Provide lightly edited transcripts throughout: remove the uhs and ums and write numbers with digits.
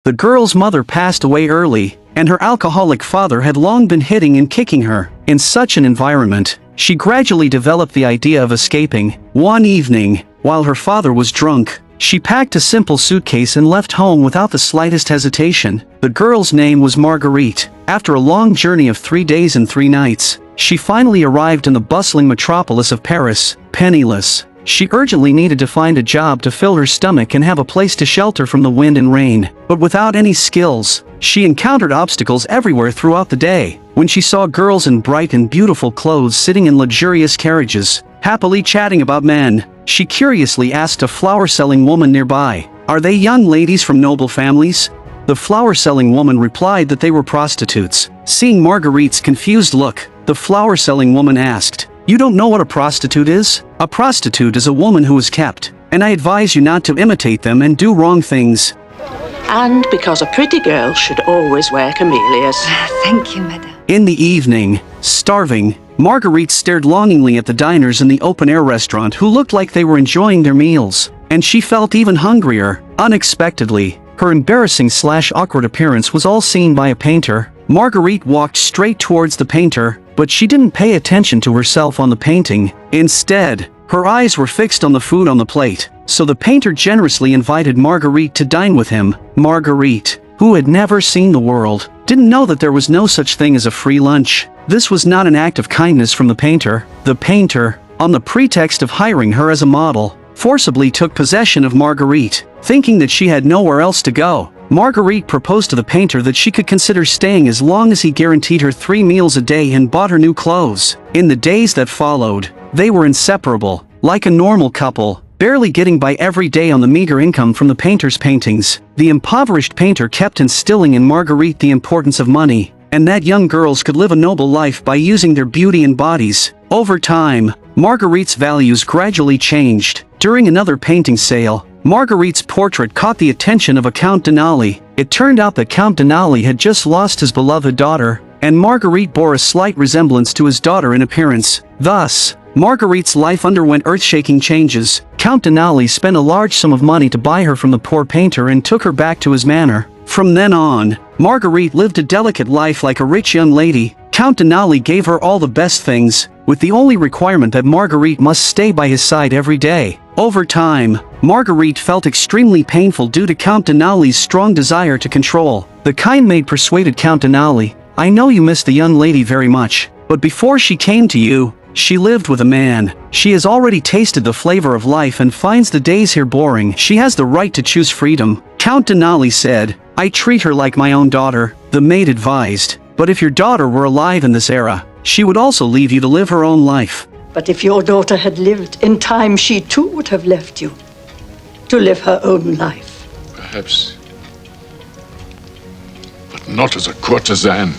The girl's mother passed away early, and her alcoholic father had long been hitting and kicking her. In such an environment, she gradually developed the idea of escaping. One evening, while her father was drunk, she packed a simple suitcase and left home without the slightest hesitation. The girl's name was Marguerite. After a long journey of 3 days and 3 nights, she finally arrived in the bustling metropolis of Paris. Penniless, she urgently needed to find a job to fill her stomach and have a place to shelter from the wind and rain. But without any skills, she encountered obstacles everywhere throughout the day. When she saw girls in bright and beautiful clothes sitting in luxurious carriages, happily chatting about men, she curiously asked a flower-selling woman nearby, "Are they young ladies from noble families?" The flower-selling woman replied that they were prostitutes. Seeing Marguerite's confused look, the flower-selling woman asked, "You don't know what a prostitute is? A prostitute is a woman who is kept, and I advise you not to imitate them and do wrong things." And because a pretty girl should always wear camelias. Thank you, madame. In the evening, starving, Marguerite stared longingly at the diners in the open-air restaurant who looked like they were enjoying their meals, and she felt even hungrier. Unexpectedly, her embarrassing/awkward appearance was all seen by a painter. Marguerite walked straight towards the painter, but she didn't pay attention to herself on the painting. Instead, her eyes were fixed on the food on the plate, so the painter generously invited Marguerite to dine with him. Marguerite, who had never seen the world, didn't know that there was no such thing as a free lunch. This was not an act of kindness from the painter. The painter, on the pretext of hiring her as a model, forcibly took possession of Marguerite. Thinking that she had nowhere else to go, Marguerite proposed to the painter that she could consider staying as long as he guaranteed her 3 meals a day and bought her new clothes. In the days that followed, they were inseparable, like a normal couple, barely getting by every day on the meager income from the painter's paintings. The impoverished painter kept instilling in Marguerite the importance of money, and that young girls could live a noble life by using their beauty and bodies. Over time, Marguerite's values gradually changed. During another painting sale, Marguerite's portrait caught the attention of a Count Denali. It turned out that Count Denali had just lost his beloved daughter, and Marguerite bore a slight resemblance to his daughter in appearance. Thus, Marguerite's life underwent earth-shaking changes. Count Denali spent a large sum of money to buy her from the poor painter and took her back to his manor. From then on, Marguerite lived a delicate life like a rich young lady. Count Denali gave her all the best things, with the only requirement that Marguerite must stay by his side every day. Over time, Marguerite felt extremely painful due to Count Denali's strong desire to control. The kind maid persuaded Count Denali, "I know you miss the young lady very much, but before she came to you, she lived with a man. She has already tasted the flavor of life and finds the days here boring. She has the right to choose freedom." Count Denali said, "I treat her like my own daughter," the maid advised. "But if your daughter were alive in this era, she would also leave you to live her own life." But if your daughter had lived in time, she too would have left you to live her own life. Perhaps. But not as a courtesan.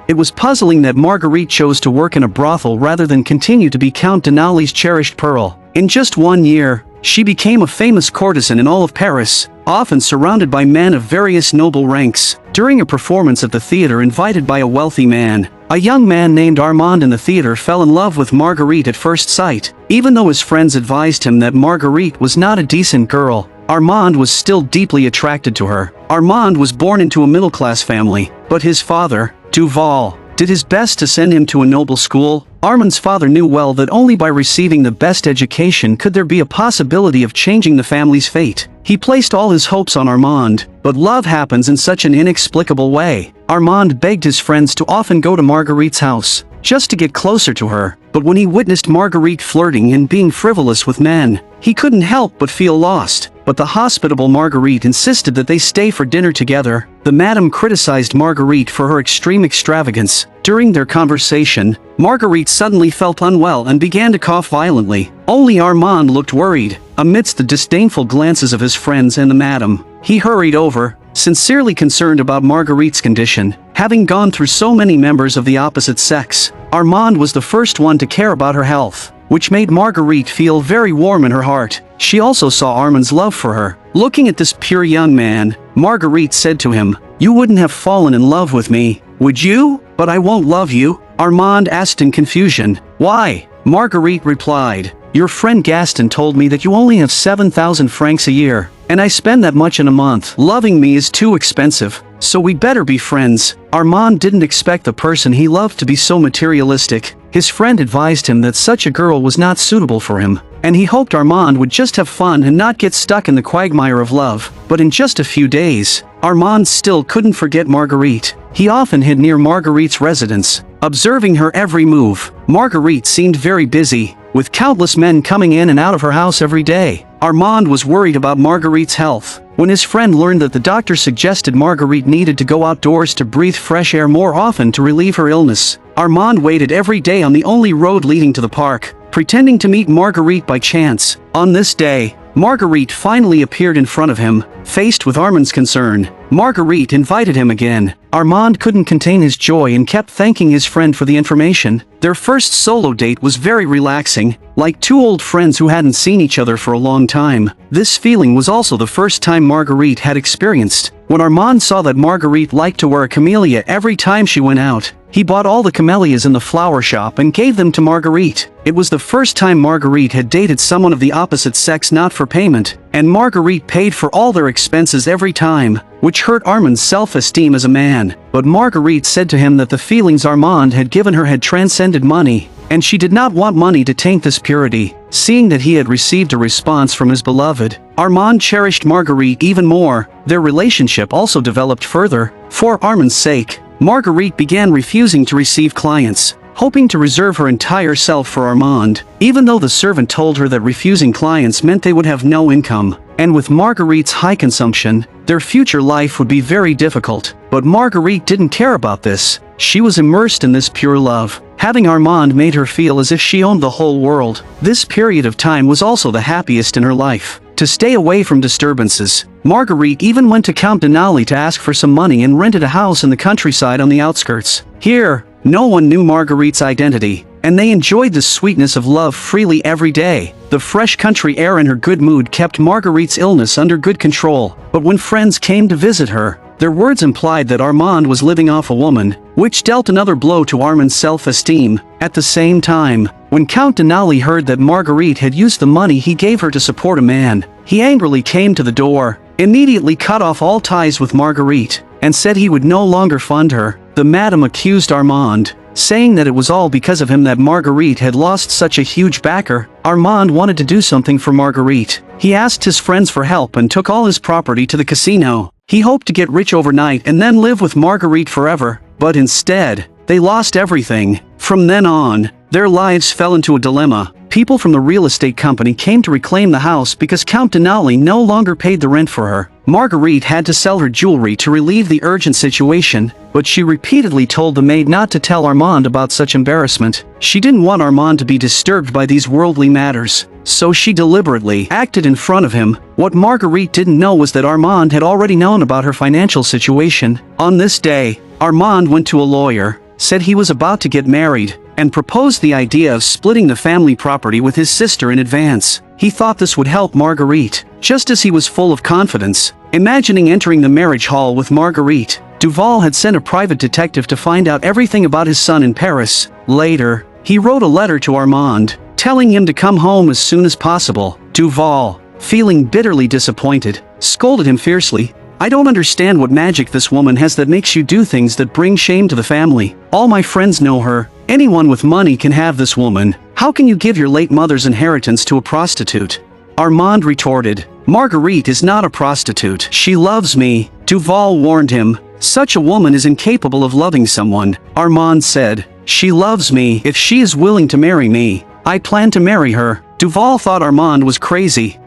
It was puzzling that Marguerite chose to work in a brothel rather than continue to be Count Denali's cherished pearl. In just 1 year, she became a famous courtesan in all of Paris, often surrounded by men of various noble ranks. During a performance at the theater invited by a wealthy man, a young man named Armand in the theater fell in love with Marguerite at first sight. Even though his friends advised him that Marguerite was not a decent girl, Armand was still deeply attracted to her. Armand was born into a middle-class family, but his father, Duval, did his best to send him to a noble school. Armand's father knew well that only by receiving the best education could there be a possibility of changing the family's fate. He placed all his hopes on Armand, but love happens in such an inexplicable way. Armand begged his friends to often go to Marguerite's house, just to get closer to her, but when he witnessed Marguerite flirting and being frivolous with men, he couldn't help but feel lost. But the hospitable Marguerite insisted that they stay for dinner together. The madam criticized Marguerite for her extreme extravagance. During their conversation, Marguerite suddenly felt unwell and began to cough violently. Only Armand looked worried. Amidst the disdainful glances of his friends and the madam, he hurried over, sincerely concerned about Marguerite's condition. Having gone through so many members of the opposite sex, Armand was the first one to care about her health, which made Marguerite feel very warm in her heart. She also saw Armand's love for her. Looking at this pure young man, Marguerite said to him, "You wouldn't have fallen in love with me, would you?" "But I won't love you," Armand asked in confusion. "Why?" Marguerite replied, Your friend Gaston told me that you only have 7,000 francs a year, and I spend that much in a month. Loving me is too expensive, so we'd better be friends. Armand didn't expect the person he loved to be so materialistic. His friend advised him that such a girl was not suitable for him, and he hoped Armand would just have fun and not get stuck in the quagmire of love. But in just a few days, Armand still couldn't forget Marguerite. He often hid near Marguerite's residence, observing her every move. Marguerite seemed very busy, with countless men coming in and out of her house every day. Armand was worried about Marguerite's health. When his friend learned that the doctor suggested Marguerite needed to go outdoors to breathe fresh air more often to relieve her illness, Armand waited every day on the only road leading to the park, pretending to meet Marguerite by chance. On this day, Marguerite finally appeared in front of him. Faced with Armand's concern, Marguerite invited him again. Armand couldn't contain his joy and kept thanking his friend for the information. Their first solo date was very relaxing, like two old friends who hadn't seen each other for a long time. This feeling was also the first time Marguerite had experienced. When Armand saw that Marguerite liked to wear a camellia every time she went out, he bought all the camelias in the flower shop and gave them to Marguerite. It was the first time Marguerite had dated someone of the opposite sex not for payment, and Marguerite paid for all their expenses every time, which hurt Armand's self-esteem as a man. But Marguerite said to him that the feelings Armand had given her had transcended money, and she did not want money to taint this purity. Seeing that he had received a response from his beloved, Armand cherished Marguerite even more. Their relationship also developed further. For Armand's sake, Marguerite began refusing to receive clients, hoping to reserve her entire self for Armand, even though the servant told her that refusing clients meant they would have no income. And with Marguerite's high consumption, their future life would be very difficult. But Marguerite didn't care about this. She was immersed in this pure love. Having Armand made her feel as if she owned the whole world. This period of time was also the happiest in her life. To stay away from disturbances, Marguerite even went to Count Denali to ask for some money and rented a house in the countryside on the outskirts. Here, no one knew Marguerite's identity, and they enjoyed the sweetness of love freely every day. The fresh country air and her good mood kept Marguerite's illness under good control. But when friends came to visit her, their words implied that Armand was living off a woman, which dealt another blow to Armand's self-esteem. At the same time, when Count Denali heard that Marguerite had used the money he gave her to support a man, he angrily came to the door, immediately cut off all ties with Marguerite, and said he would no longer fund her. The madam accused Armand, saying that it was all because of him that Marguerite had lost such a huge backer. Armand wanted to do something for Marguerite. He asked his friends for help and took all his property to the casino. He hoped to get rich overnight and then live with Marguerite forever, but instead, they lost everything. From then on, their lives fell into a dilemma. People from the real estate company came to reclaim the house because Count Denali no longer paid the rent for her. Marguerite had to sell her jewelry to relieve the urgent situation, but she repeatedly told the maid not to tell Armand about such embarrassment. She didn't want Armand to be disturbed by these worldly matters, so she deliberately acted in front of him. What Marguerite didn't know was that Armand had already known about her financial situation. On this day, Armand went to a lawyer, said he was about to get married, and proposed the idea of splitting the family property with his sister in advance. He thought this would help Marguerite. Just as he was full of confidence, imagining entering the marriage hall with Marguerite, Duval had sent a private detective to find out everything about his son in Paris. Later, he wrote a letter to Armand, telling him to come home as soon as possible. Duval, feeling bitterly disappointed, scolded him fiercely. "I don't understand what magic this woman has that makes you do things that bring shame to the family. All my friends know her. Anyone with money can have this woman. How can you give your late mother's inheritance to a prostitute?" Armand retorted, "Marguerite is not a prostitute. She loves me." Duval warned him, "Such a woman is incapable of loving someone." Armand said, "She loves me. If she is willing to marry me, I plan to marry her." Duval thought Armand was crazy.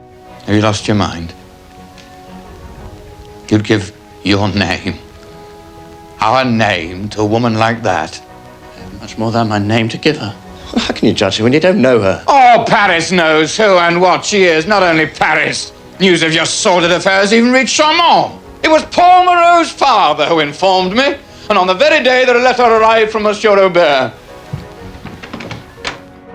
Have you lost your mind? You'd give your name, our name, to a woman like that? Much more than my name to give her. How can you judge her when you don't know her? Oh, Paris knows who and what she is. Not only Paris. News of your sordid affairs even reached Armand. It was Paul Moreau's father who informed me, and on the very day that a letter arrived from Monsieur Robert.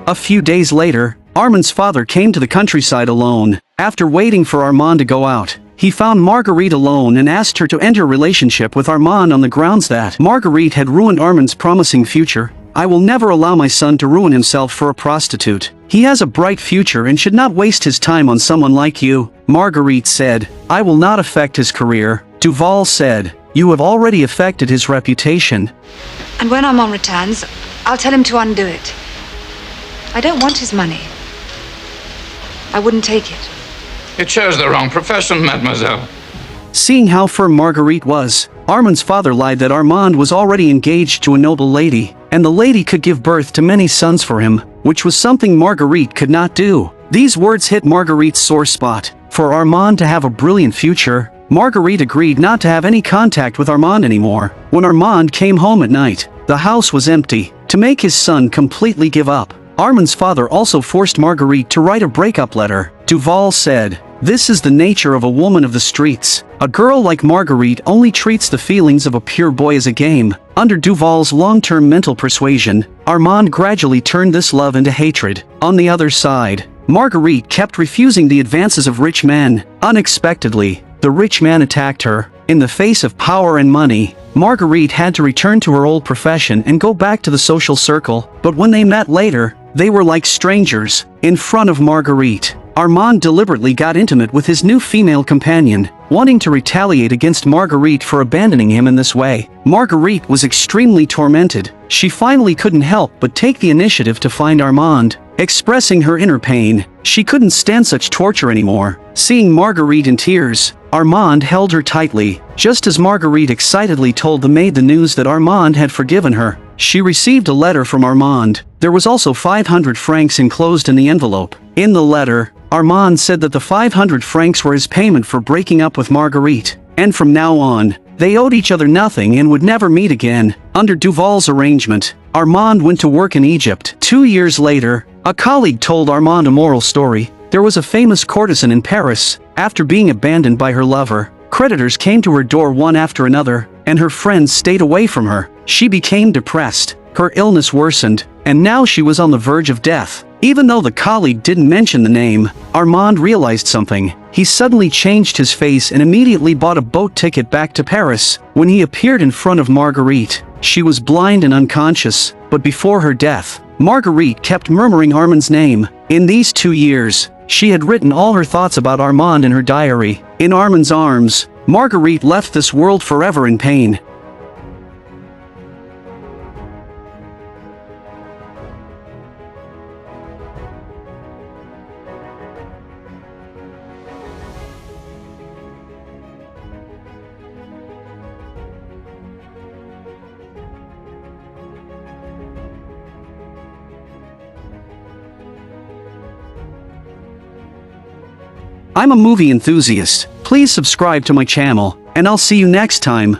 A few days later, Armand's father came to the countryside alone. After waiting for Armand to go out, he found Marguerite alone and asked her to end her relationship with Armand on the grounds that Marguerite had ruined Armand's promising future. I will never allow my son to ruin himself for a prostitute. He has a bright future and should not waste his time on someone like you. Marguerite said, I will not affect his career. Duval said, you have already affected his reputation. And when Armand returns, I'll tell him to undo it. I don't want his money. I wouldn't take it. You chose the wrong profession, mademoiselle. Seeing how firm Marguerite was, Armand's father lied that Armand was already engaged to a noble lady, and the lady could give birth to many sons for him, which was something Marguerite could not do. These words hit Marguerite's sore spot. For Armand to have a brilliant future, Marguerite agreed not to have any contact with Armand anymore. When Armand came home at night, the house was empty. To make his son completely give up, Armand's father also forced Marguerite to write a breakup letter. Duval said, this is the nature of a woman of the streets. A girl like Marguerite only treats the feelings of a pure boy as a game. Under Duval's long-term mental persuasion, Armand gradually turned this love into hatred. On the other side, Marguerite kept refusing the advances of rich men. Unexpectedly, the rich man attacked her. In the face of power and money, Marguerite had to return to her old profession and go back to the social circle. But when they met later, they were like strangers. In front of Marguerite, Armand deliberately got intimate with his new female companion, wanting to retaliate against Marguerite for abandoning him in this way. Marguerite was extremely tormented. She finally couldn't help but take the initiative to find Armand. Expressing her inner pain, she couldn't stand such torture anymore. Seeing Marguerite in tears, Armand held her tightly. Just as Marguerite excitedly told the maid the news that Armand had forgiven her, she received a letter from Armand. There was also 500 francs enclosed in the envelope. In the letter, Armand said that the 500 francs were his payment for breaking up with Marguerite, and from now on, they owed each other nothing and would never meet again. Under Duval's arrangement, Armand went to work in Egypt. 2 years later, a colleague told Armand a moral story. There was a famous courtesan in Paris. After being abandoned by her lover, creditors came to her door one after another, and her friends stayed away from her. She became depressed. Her illness worsened, and now she was on the verge of death. Even though the colleague didn't mention the name, Armand realized something. He suddenly changed his face and immediately bought a boat ticket back to Paris. When he appeared in front of Marguerite, she was blind and unconscious, but before her death, Marguerite kept murmuring Armand's name. In these 2 years, she had written all her thoughts about Armand in her diary. In Armand's arms, Marguerite left this world forever in pain. I'm a movie enthusiast. Please subscribe to my channel, and I'll see you next time.